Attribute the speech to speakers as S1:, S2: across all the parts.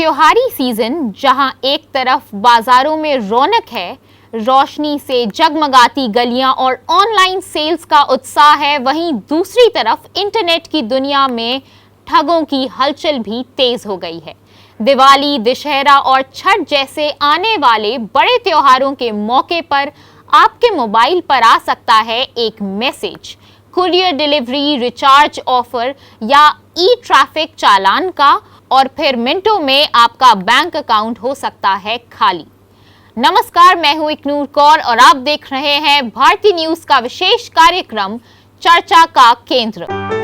S1: त्योहारी सीजन जहां एक तरफ बाजारों में रौनक है, रोशनी से जगमगाती गलियां और ऑनलाइन सेल्स का उत्साह है, वहीं दूसरी तरफ इंटरनेट की दुनिया में ठगों की हलचल भी तेज हो गई है। दिवाली, दशहरा और छठ जैसे आने वाले बड़े त्योहारों के मौके पर आपके मोबाइल पर आ सकता है एक message, courier delivery, recharge offer या ई ट्रैफिक चालान का, और फिर मिनटों में आपका बैंक अकाउंट हो सकता है खाली। नमस्कार, मैं हूं इकनूर कौर और आप देख रहे हैं भारती न्यूज का विशेष कार्यक्रम चर्चा का केंद्र।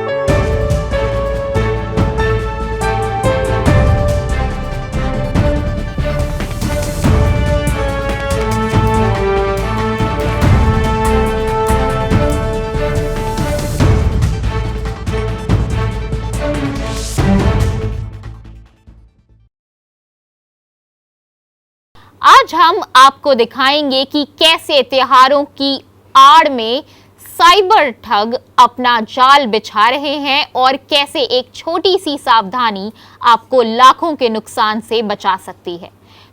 S1: आज हम आपको दिखाएंगे कि कैसे त्योहारों की आड़ में साइबर ठग अपना जाल बिछा रहे हैं और कैसे एक छोटी सी सावधानी आपको लाखों के नुकसान से बचा सकती है।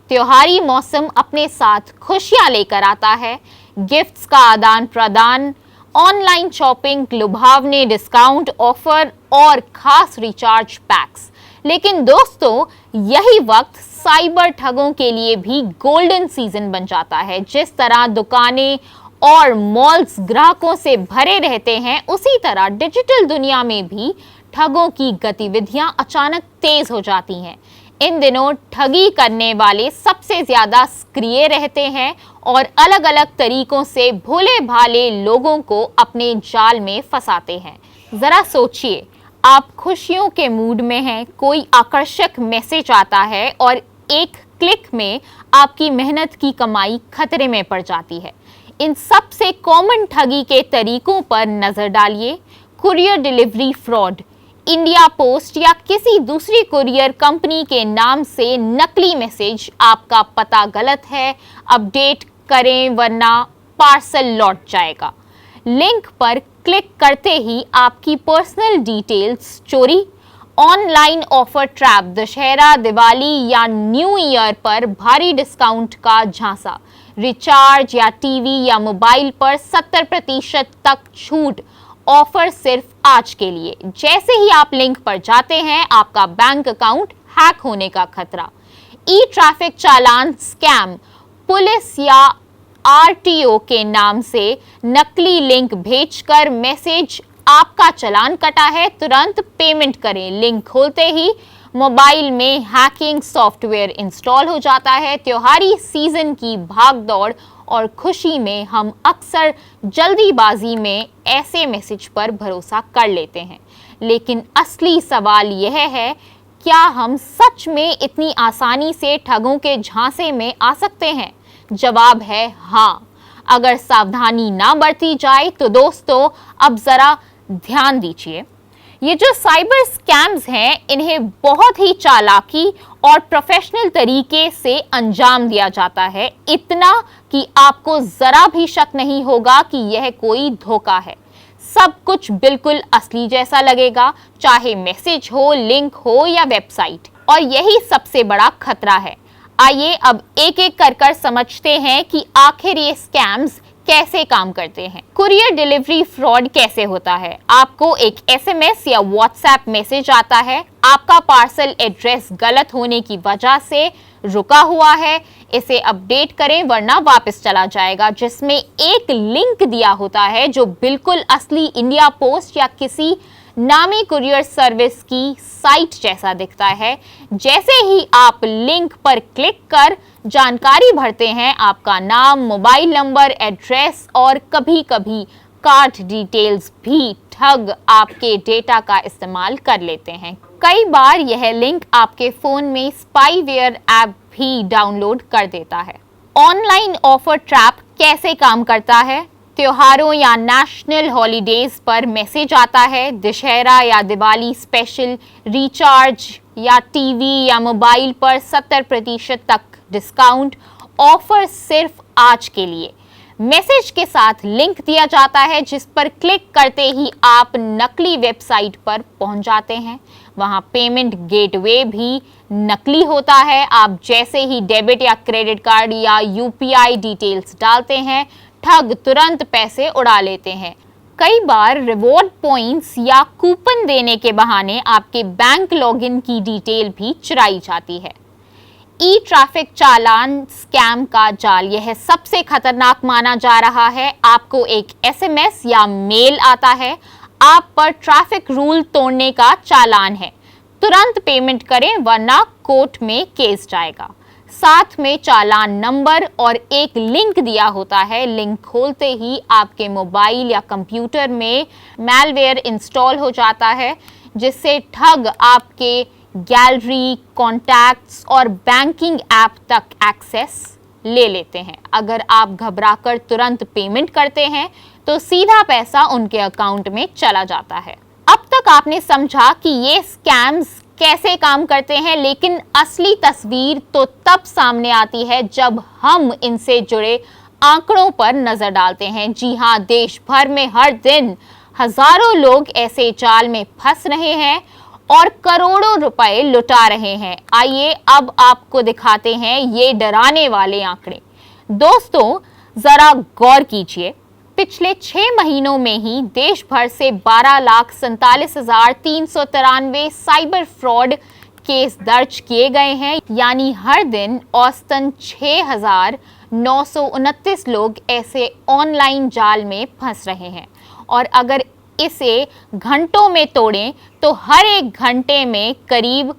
S1: त्योहारी मौसम अपने साथ खुशियां लेकर आता है, गिफ्ट्स का आदान प्रदान, ऑनलाइन शॉपिंग, लुभावने डिस्काउंट ऑफर और खास रिचार्ज पैक्स। लेकिन दोस्तों, यही वक्त साइबर ठगों के लिए भी गोल्डन सीजन बन जाता है। जिस तरह दुकानें और मॉल्स ग्राहकों से भरे रहते हैं, उसी तरह डिजिटल दुनिया में भी ठगों की गतिविधियां अचानक तेज हो जाती हैं। इन दिनों ठगी करने वाले सबसे ज्यादा सक्रिय रहते हैं और अलग अलग तरीकों से भोले भाले लोगों को अपने जाल में फंसाते हैं। जरा सोचिए, आप खुशियों के मूड में हैं, कोई आकर्षक मैसेज आता है और एक क्लिक में आपकी मेहनत की कमाई खतरे में पड़ जाती है। इन सबसे कॉमन ठगी के तरीकों पर नजर डालिए। Courier delivery fraud, India post या किसी दूसरी कुरियर कंपनी के नाम से नकली मैसेज, आपका पता गलत है, अपडेट करें वरना पार्सल लौट जाएगा। लिंक पर क्लिक करते ही आपकी पर्सनल डिटेल्स चोरी। Online offer trap, Dussehra, Diwali या न्यू ईयर पर भारी डिस्काउंट का झांसा, रिचार्ज या टीवी या मोबाइल पर 70% तक छूट, ऑफर सिर्फ आज के लिए। जैसे ही आप लिंक पर जाते हैं, आपका बैंक अकाउंट हैक होने का खतरा। ई ट्रैफिक चालान स्कैम, पुलिस या आरटीओ के नाम से नकली लिंक भेजकर मैसेज, आपका चालान कटा है, तुरंत पेमेंट करें। लिंक खोलते ही मोबाइल में हैकिंग सॉफ्टवेयर इंस्टॉल हो जाता है। त्योहारी सीजन की भागदौड़ और खुशी में हम अक्सर जल्दीबाजी में ऐसे मैसेज पर भरोसा कर लेते हैं, लेकिन असली सवाल यह है, क्या हम सच में इतनी आसानी से ठगों के झांसे में आ सकते हैं? जवाब है हाँ, अगर सावधानी ना बरती जाए तो। दोस्तों, अब जरा ध्यान दीजिए, ये जो साइबर स्कैम्स हैं, इन्हें बहुत ही चालाकी और प्रोफेशनल तरीके से अंजाम दिया जाता है, इतना कि आपको जरा भी शक नहीं होगा कि यह कोई धोखा है। सब कुछ बिल्कुल असली जैसा लगेगा, चाहे मैसेज हो, लिंक हो या वेबसाइट, और यही सबसे बड़ा खतरा है। आइए अब एक एक कर समझते हैं कि आखिर ये स्कैम्स कैसे काम करते हैं। कुरियर डिलीवरी फ्रॉड कैसे होता है? आपको एक एसएमएस या व्हाट्सएप मैसेज आता है, आपका पार्सल एड्रेस गलत होने की वजह से रुका हुआ है, इसे अपडेट करें वरना वापस चला जाएगा, जिसमें एक लिंक दिया होता है जो बिल्कुल असली इंडिया पोस्ट या किसी नामी कुरियर सर्विस की साइट जैसा दिखता है। जैसे ही आप लिंक पर क्लिक कर जानकारी भरते हैं, आपका नाम, मोबाइल नंबर, एड्रेस और कभी-कभी कार्ड डिटेल्स भी ठग आपके डेटा का इस्तेमाल कर लेते हैं। कई बार यह लिंक आपके फोन में स्पाईवेयर ऐप भी डाउनलोड कर देता है। ऑनलाइन ऑफर ट्रैप कैसे काम करता है? त्योहारों या नेशनल हॉलीडेज पर मैसेज आता है, दशहरा या दिवाली स्पेशल, रिचार्ज या टीवी या मोबाइल पर 70% तक डिस्काउंट, ऑफर सिर्फ आज के लिए। मैसेज के साथ लिंक दिया जाता है जिस पर क्लिक करते ही आप नकली वेबसाइट पर पहुंच जाते हैं। वहां पेमेंट गेटवे भी नकली होता है। आप जैसे ही डेबिट या क्रेडिट कार्ड या यूपीआई डिटेल्स डालते हैं, ठग तुरंत पैसे उड़ा लेते हैं। कई बार रिवॉर्ड पॉइंट्स या कूपन देने के बहाने आपके बैंक लॉगिन की डिटेल भी चुराई जाती है। ई ट्रैफिक चालान स्कैम का जाल यह सबसे खतरनाक माना जा रहा है। आपको एक एसएमएस या मेल आता है, आप पर ट्रैफिक रूल तोड़ने का चालान है, तुरंत पेमेंट करें वरना कोर्ट में केस जाएगा। साथ में चालान नंबर और एक लिंक दिया होता है। लिंक खोलते ही आपके मोबाइल या कंप्यूटर में मैलवेयर इंस्टॉल हो जाता है, जिससे ठग आपके गैलरी, कॉन्टैक्ट्स और बैंकिंग ऐप तक एक्सेस ले लेते हैं। अगर आप घबराकर तुरंत पेमेंट करते हैं तो सीधा पैसा उनके अकाउंट में चला जाता है। अब तक आपने समझा कि ये स्कैम्स कैसे काम करते हैं, लेकिन असली तस्वीर तो तब सामने आती है जब हम इनसे जुड़े आंकड़ों पर नजर डालते हैं। जी हां, देश भर में हर दिन हजारों लोग ऐसे जाल में फंस रहे हैं और करोड़ों रुपए लुटा रहे हैं। आइए अब आपको दिखाते हैं ये डराने वाले आंकड़े। दोस्तों, जरा गौर कीजिए, पिछले 6 महीनों में ही देश भर से 12,47,393 साइबर फ्रॉड केस दर्ज किए गए हैं, यानी हर दिन औसतन 6,929 लोग ऐसे ऑनलाइन जाल में फंस रहे हैं। और अगर इसे घंटों में तोड़ें तो हर एक घंटे में करीब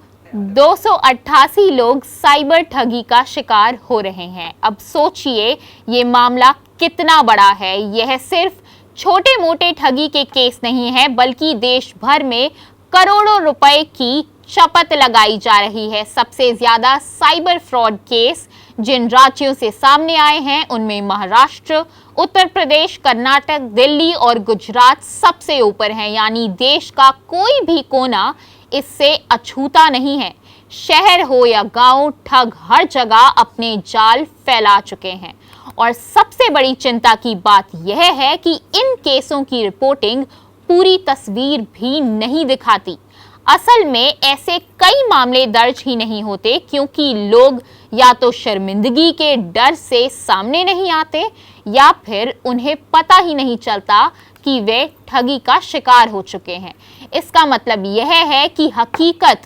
S1: 288 लोग साइबर ठगी का शिकार हो रहे हैं। अब सोचिए ये मामला कितना बड़ा है। यह सिर्फ छोटे मोटे ठगी के केस नहीं है, बल्कि देश भर में करोड़ों रुपए की शपथ लगाई जा रही है। सबसे ज्यादा साइबर फ्रॉड केस जिन राज्यों से सामने आए हैं उनमें महाराष्ट्र, उत्तर प्रदेश, कर्नाटक, दिल्ली और गुजरात सबसे ऊपर हैं, यानी देश का कोई भी कोना इससे अछूता नहीं है। शहर हो या गांव, ठग हर जगह अपने जाल फैला चुके हैं। और सबसे बड़ी चिंता की बात यह है कि इन केसों की रिपोर्टिंग पूरी तस्वीर भी नहीं दिखाती। असल में ऐसे कई मामले दर्ज ही नहीं होते, क्योंकि लोग या तो शर्मिंदगी के डर से सामने नहीं आते या फिर उन्हें पता ही नहीं चलता कि वे ठगी का शिकार हो चुके हैं। इसका मतलब यह है कि हकीकत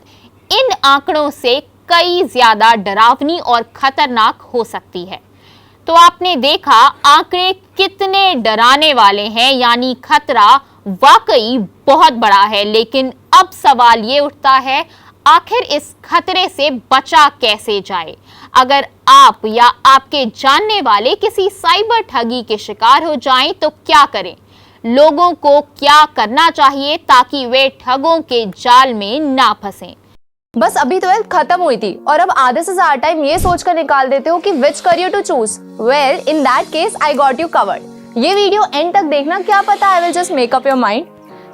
S1: इन आंकड़ों से कई ज्यादा डरावनी और खतरनाक हो सकती है। तो आपने देखा आंकड़े कितने डराने वाले हैं, यानी खतरा वाकई बहुत बड़ा है। लेकिन अब सवाल ये उठता है, आखिर इस खतरे से बचा कैसे जाए? अगर आप या आपके जानने वाले किसी साइबर ठगी के शिकार हो जाएं तो क्या करें? लोगों को क्या करना चाहिए ताकि वे ठगों के जाल में ना फंसें?
S2: बस अभी 12th खत्म हुई थी और अब आधे से ज्यादा टाइम ये सोचकर निकाल देते हो कि which career to choose. Well, in that case I got you covered. ये वीडियो एंड तक देखना, क्या पता I will just make up your mind.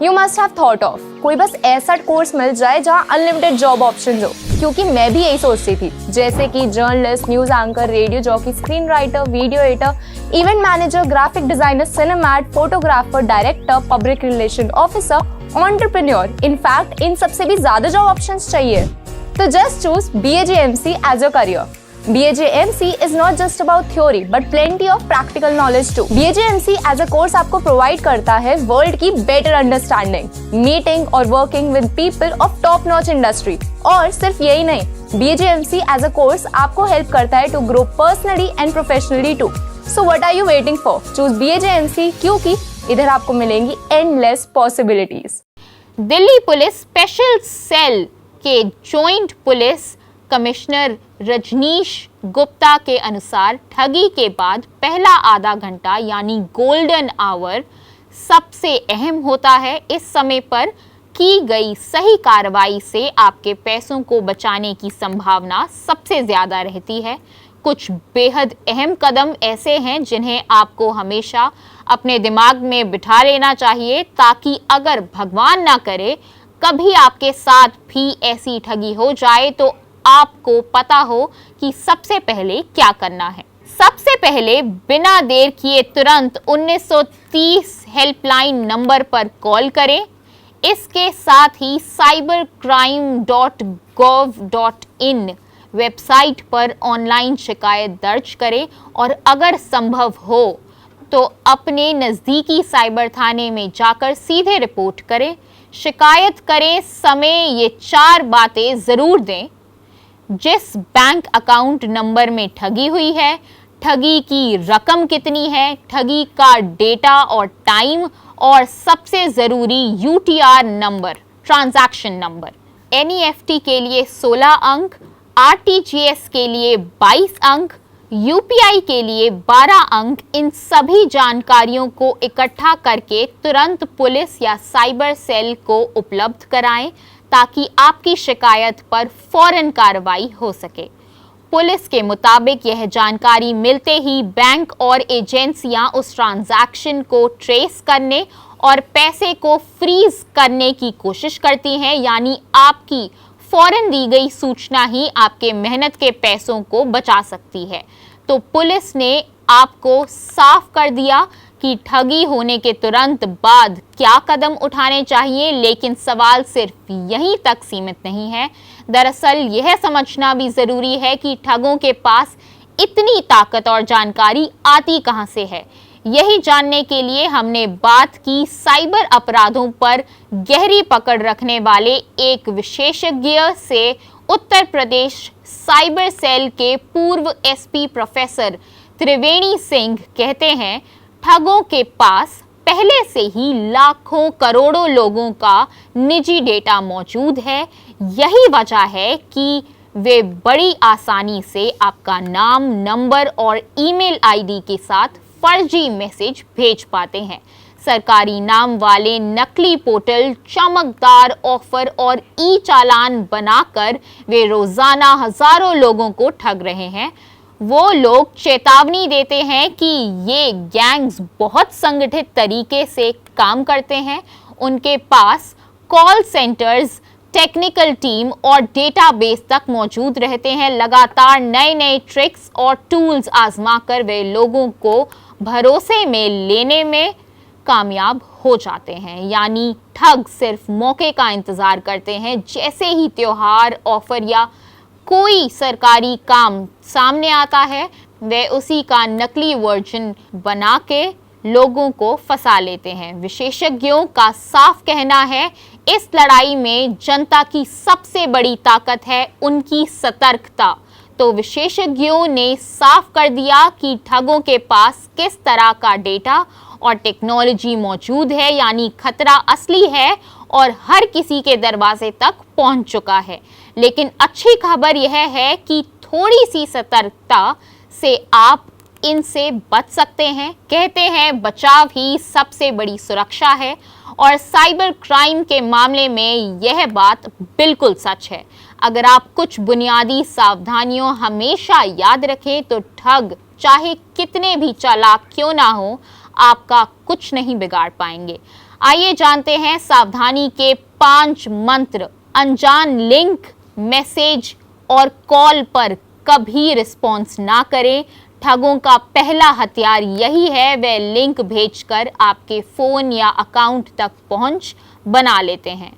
S2: You must have thought of कोई बस ऐसा कोर्स मिल जाए जहाँ अनलिमिटेड जॉब ऑप्शन हो, क्योंकि मैं भी यही सोचती थी। जैसे कि journalist, news anchor, radio jockey, screen writer, video editor, event manager, graphic designer, cinematographer, director, public relation officer, entrepreneur. In fact इन सबसे भी ज्यादा जॉब ऑप्शंस चाहिए। तो just choose BAJMC as your career. BAJMC is not just about theory but plenty of practical knowledge too. BAJMC as a course आपको provide करता है world की बेटर अंडरस्टैंडिंग, मीटिंग और working with people of top notch industry. और सिर्फ यही नहीं, BAJMC as a course आपको हेल्प करता है to grow personally and professionally too. So what are you waiting for? Choose BAJMC, क्योंकि इधर आपको मिलेंगी endless possibilities.
S1: Delhi police special cell के joint police commissioner Rajnish Gupta के अनुसार ठगी के बाद पहला आधा घंटा यानी गोल्डन आवर सबसे अहम होता है। इस समय पर की गई सही कार्रवाई से आपके पैसों को बचाने की संभावना सबसे ज्यादा रहती है। कुछ बेहद अहम कदम ऐसे हैं जिन्हें आपको हमेशा अपने दिमाग में बिठा लेना चाहिए, ताकि अगर भगवान ना करे कभी आपके साथ भी ऐसी ठगी हो जाए तो आपको पता हो कि सबसे पहले क्या करना है। सबसे पहले बिना देर किए तुरंत 1930 हेल्पलाइन नंबर पर कॉल करें। इसके साथ ही cybercrime.gov.in इन वेबसाइट पर ऑनलाइन शिकायत दर्ज करें और अगर संभव हो तो अपने नज़दीकी साइबर थाने में जाकर सीधे रिपोर्ट करें। शिकायत करें समय ये 4 बातें ज़रूर दें: जिस बैंक अकाउंट नंबर में ठगी हुई है, ठगी की रकम कितनी है, ठगी का डेटा और टाइम, और सबसे ज़रूरी UTR number, transaction number. NEFT के लिए 16 अंक, RTGS के लिए 22 अंक, UPI के लिए 12 अंक। इन सभी जानकारियों को इकट्ठा करके तुरंत पुलिस या साइबर सेल को उपलब्ध कराएं ताकि आपकी शिकायत पर फौरन कार्रवाई हो सके। पुलिस के मुताबिक यह जानकारी मिलते ही बैंक और एजेंसियां उस ट्रांजैक्शन को ट्रेस करने और पैसे को फ्रीज करने की कोशिश करती हैं, यानी आपकी फौरन दी गई सूचना ही आपके मेहनत के पैसों को बचा सकती है। तो पुलिस ने आपको साफ कर दिया कि ठगी होने के तुरंत बाद क्या कदम उठाने चाहिए, लेकिन सवाल सिर्फ यहीं तक सीमित नहीं है। दरअसल यह समझना भी जरूरी है कि ठगों के पास इतनी ताकत और जानकारी आती कहां से है। यही जानने के लिए हमने बात की साइबर अपराधों पर गहरी पकड़ रखने वाले एक विशेषज्ञ से। उत्तर प्रदेश साइबर सेल के पूर्व SP प्रोफेसर त्रिवेणी सिंह कहते हैं, ठगों के पास पहले से ही लाखों करोड़ों लोगों का निजी डेटा मौजूद है। यही वजह है कि वे बड़ी आसानी से आपका नाम, नंबर और ईमेल ID के साथ फर्जी मैसेज भेज पाते हैं। सरकारी नाम वाले नकली पोर्टल, चमकदार ऑफर और चालान बनाकर वे रोजाना हजारों लोगों को ठग रहे हैं। वो लोग चेतावनी देते हैं कि ये गैंग्स बहुत संगठित तरीके से काम करते हैं। उनके पास कॉल सेंटर्स, टेक्निकल टीम और डेटाबेस तक मौजूद रहते हैं। लगातार नए नए ट्रिक्स और टूल्स आजमाकर वे लोगों को भरोसे में लेने में कामयाब हो जाते हैं। यानी ठग सिर्फ मौके का इंतजार करते हैं। जैसे ही त्योहार, ऑफर या कोई सरकारी काम सामने आता है, वे उसी का नकली वर्जन बना के लोगों को फंसा लेते हैं। विशेषज्ञों का साफ कहना है, इस लड़ाई में जनता की सबसे बड़ी ताकत है उनकी सतर्कता। तो विशेषज्ञों ने साफ कर दिया कि ठगों के पास किस तरह का डेटा और टेक्नोलॉजी मौजूद है, यानी खतरा असली है और हर किसी के दरवाजे तक पहुंच चुका है। लेकिन अच्छी खबर यह है कि थोड़ी सी सतर्कता से आप इनसे बच सकते हैं। कहते हैं बचाव ही सबसे बड़ी सुरक्षा है, और साइबर क्राइम के मामले में यह बात बिल्कुल सच है। अगर आप कुछ बुनियादी सावधानियों हमेशा याद रखें तो ठग चाहे कितने भी चालाक क्यों ना हो, आपका कुछ नहीं बिगाड़ पाएंगे। आइए जानते हैं सावधानी के 5 मंत्र। अनजान लिंक, मैसेज और कॉल पर कभी रिस्पॉन्स ना करें। ठगों का पहला हथियार यही है, वे लिंक भेजकर आपके फोन या अकाउंट तक पहुंच बना लेते हैं।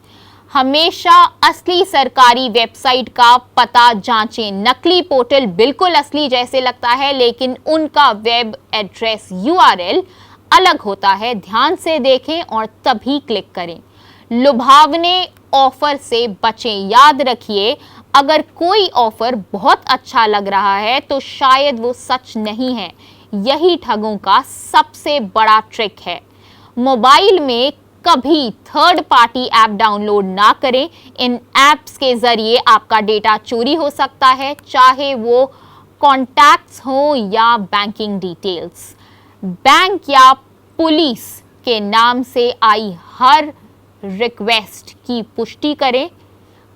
S1: हमेशा असली सरकारी वेबसाइट का पता जांचें। नकली पोर्टल बिल्कुल असली जैसे लगता है, लेकिन उनका वेब एड्रेस URL अलग होता है। ध्यान से देखें और तभी क्लिक करें। लुभावने ऑफर से बचें। याद रखिए, अगर कोई ऑफर बहुत अच्छा लग रहा है तो शायद वो सच नहीं है। यही ठगों का सबसे बड़ा ट्रिक है। मोबाइल में कभी थर्ड पार्टी ऐप डाउनलोड ना करें। इन ऐप्स के जरिए आपका डेटा चोरी हो सकता है, चाहे वो कॉन्टैक्ट्स हो या बैंकिंग डिटेल्स। बैंक या पुलिस के नाम से आई हर रिक्वेस्ट की पुष्टि करें।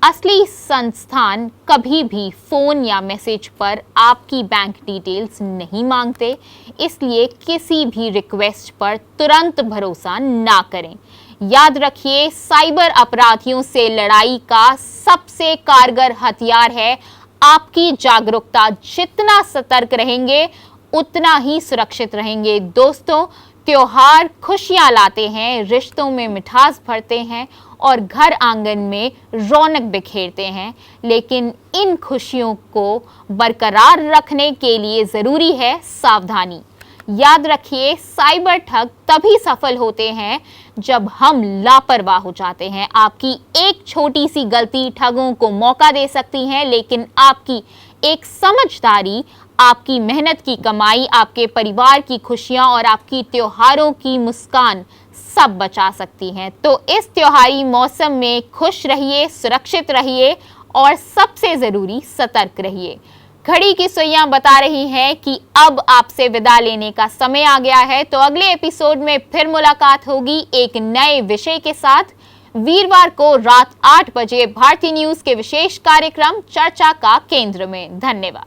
S1: असली संस्थान कभी भी फोन या मैसेज पर आपकी बैंक डिटेल्स नहीं मांगते, इसलिए किसी भी रिक्वेस्ट पर तुरंत भरोसा ना करें। याद रखिए, साइबर अपराधियों से लड़ाई का सबसे कारगर हथियार है आपकी जागरूकता। जितना सतर्क रहेंगे उतना ही सुरक्षित रहेंगे। दोस्तों, त्योहार खुशियां लाते हैं, रिश्तों में मिठास भरते हैं और घर आंगन में रौनक बिखेरते हैं। लेकिन इन खुशियों को बरकरार रखने के लिए ज़रूरी है सावधानी। याद रखिए, साइबर ठग तभी सफल होते हैं जब हम लापरवाह हो जाते हैं। आपकी एक छोटी सी गलती ठगों को मौका दे सकती है, लेकिन आपकी एक समझदारी आपकी मेहनत की कमाई, आपके परिवार की खुशियां और आपकी त्योहारों की मुस्कान सब बचा सकती हैं। तो इस त्योहारी मौसम में खुश रहिए, सुरक्षित रहिए और सबसे ज़रूरी सतर्क रहिए। घड़ी की सुइयां बता रही हैं कि अब आपसे विदा लेने का समय आ गया है। तो अगले एपिसोड में फिर मुलाकात होगी एक नए विषय के साथ। वीरवार को रात 8 बजे भारतीय न्यूज़ के विशेष कार्यक्रम चर्चा का केंद्र में। धन्यवाद।